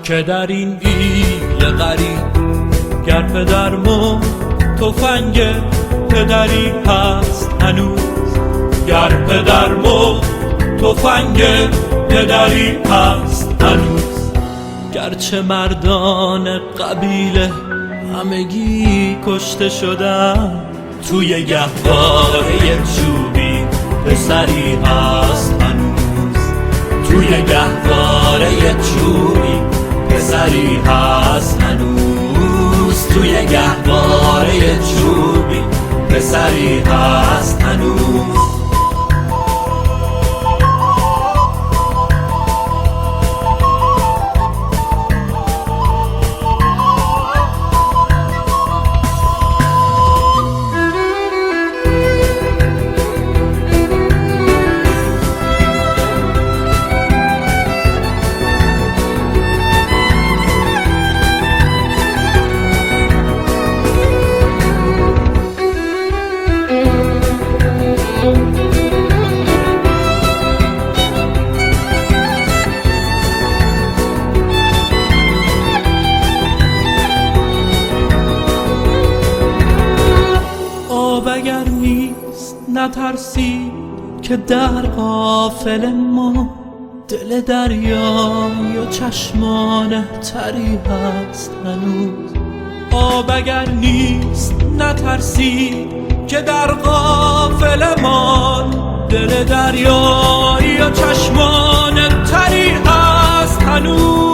که در این ایل غریب گر پدر مرد تفنگ پدری هست هنوز، گر پدر مرد تفنگ پدری هست هنوز. گرچه مردان قبیله همگی کشته شدن، توی گهواره چوبی پسری هست هنوز، توی گهواره چوبی پسری هست هنوز، توی گهواره چوبی پسری هست هنوز. اگر نیست نترسی که در غافل ما دل دریای و چشمان تری هست هنوز. آب اگر نیست نترسی که در غافل ما دل دریای و چشمان تری هست هنوز.